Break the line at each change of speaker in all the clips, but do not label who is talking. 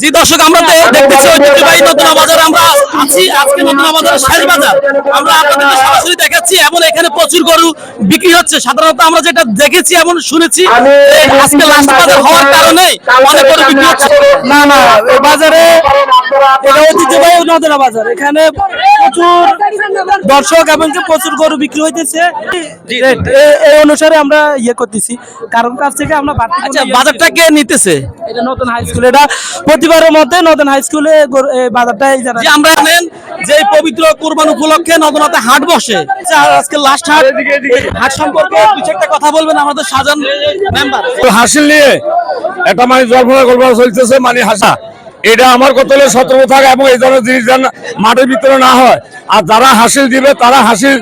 জি দর্শক, আমরা দেখতেছি ঐতিহ্যবাহী নতুন বাজারে আমরা আছি। আজকে নতুন বাজারের শেষ বাজার আমরা আপনাদের সরাসরি দেখাচ্ছি এবং এখানে প্রচুর গরু বিক্রি হচ্ছে। সাধারণত আমরা যেটা দেখেছি এবং শুনেছি আজকে লাস্ট বাজার হওয়ার কারণে অনেক গরু বিক্রি হচ্ছে।
না না, এই বাজারে এটা ঐতিহ্যবাহী নতুন বাজার, এখানে প্রচুর দর্শক এবং প্রচুর গরু বিক্রি হইতেছে। এই অনুসারে আমরা করতেছি, কারণ কাছ থেকে আমরা
আচ্ছা, বাজারটা কে নিতেছে?
এটা নতুন হাই স্কুল, এটা প্রতিবারের মধ্যে নতুন হাই স্কুলে বাজারটা
যে আমরা জানেন যে এই পবিত্র কুরবান উপলক্ষে নদনাতে হাট বসে। আজকে লাস্ট হাট, হাট সম্পর্কে কিছু একটা কথা বলবেন আমাদের সাজান মেম্বার।
হাসিল নিয়ে একটা মানে জল্পনা কল্পনা চলতেছে, মানে হাসা এটা আমার কত সতর্ক থাকে এবং এই ধরনের জিনিস যেন মাঠের ভিতরে না হয়। আর যারা হাসিল দিবে তারা হাসিল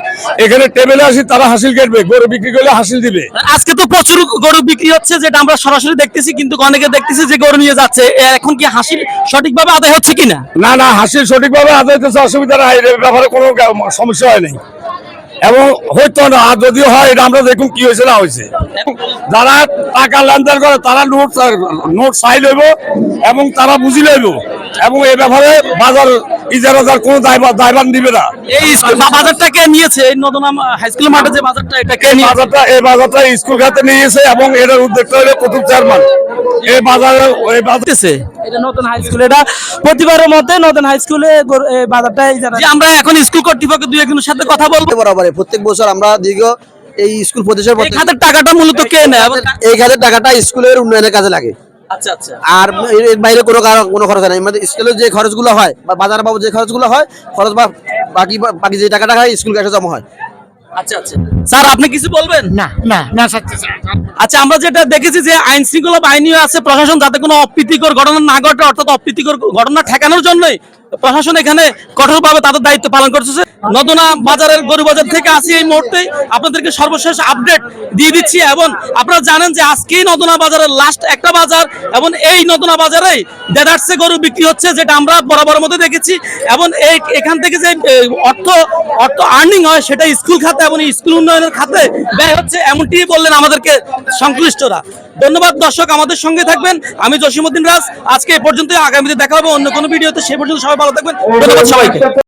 এখানে টেবিলে আসি, তারা হাসিল কাটবে, গরু বিক্রি করলে হাসিল দিবে।
আজকে তো প্রচুর গরু বিক্রি হচ্ছে, যেটা আমরা সরাসরি দেখতেছি, কিন্তু অনেকে দেখতেছি যে গরু নিয়ে যাচ্ছে। এখন কি হাসিল সঠিকভাবে আদায় হচ্ছে কিনা?
না না, হাসিল সঠিকভাবে আদায় হচ্ছে, অসুবিধা নাই, এর ব্যাপারে কোনো সমস্যা হয় নাই এবং হইতো না। আর যদিও হয়, এটা আমরা দেখুন কি হয়েছে না হয়েছে। যারা টাকা লেনদেন করে তারা নোট চাই লইব এবং তারা বুঝি লইব এবং এই ব্যাপারে বাজার ইজারাদার কোনো দায়ভার দিবে না।
এই বাজারটা কে নিয়েছে? এই নতুন হাই স্কুল মাঠে যে বাজারটা, এটা কে নিয়ে?
এই বাজারটা স্কুল খাতে নিয়েছে এবং এটার উদ্যোক্তা হলো প্রথম চেয়ারম্যান। এই বাজারে ওই বাজারছে
এটা নতুন হাই স্কুল, এটা প্রতিবারের মধ্যে নতুন হাই স্কুলে বাজারটা
আমরা এখন স্কুল কর্তৃপক্ষ দুই একজনের সাথে কথা বলবো।
বরাবর প্রত্যেক বছর আমরা দীর্ঘ এই স্কুল প্রতিষ্ঠার
এই খাতের টাকাটা মূলত কে নেয়?
এই খাতের টাকাটা স্কুলের উন্নয়নের কাজে লাগে।
আচ্ছা আচ্ছা।
আর এর বাইরে কোনো খরচ নাই। মানে স্কুলের যে খরচগুলো হয় বা বাজার বাবু যে খরচগুলো হয়, খরচ বা বাকি যে টাকাটা হয় স্কুল ক্যাশে জমা হয়।
আচ্ছা আচ্ছা। স্যার, আপনি কিছু বলবেন?
না না না।
আচ্ছা, আমরা যেটা দেখেছি যে আইন শৃঙ্খলা বাহিনীও আছে, প্রশাসন, যাতে কোনো অপ্রীতিকর ঘটনা না ঘটে, অর্থাৎ অপ্রীতিকর ঘটনা ঠেকানোর জন্যই প্রশাসন এখানে কঠোরভাবে তাদের দায়িত্ব পালন করতেছে। নতুন বাজারের গরু বাজার থেকে আসি এই মুহূর্তে আপনাদেরকে সর্বশেষ আপডেট দিয়ে দিচ্ছি। এবং আপনারা জানেন যে আজকেই নতুন বাজারের লাস্ট একটা বাজার এবং এই নতুন বাজারেই দেদারসে গরু বিক্রি হচ্ছে, যেটা আমরা বরাবর মধ্যে দেখেছি। এবং এখান থেকে যে অর্থ আর্নিং হয় সেটা স্কুল খাতে এবং স্কুল উন্নয়নের খাতে ব্যয় হচ্ছে, এমনটি বললেন আমাদেরকে সংশ্লিষ্টরা। ধন্যবাদ দর্শক, আমাদের সঙ্গে থাকবেন। আমি জসিমউদ্দিন রাজ। আজকে এ পর্যন্ত, আগামীতে দেখা হবে অন্য কোনো ভিডিওতে। সে পর্যন্ত সবাই ভালো থাকবেন। ধন্যবাদ সবাইকে।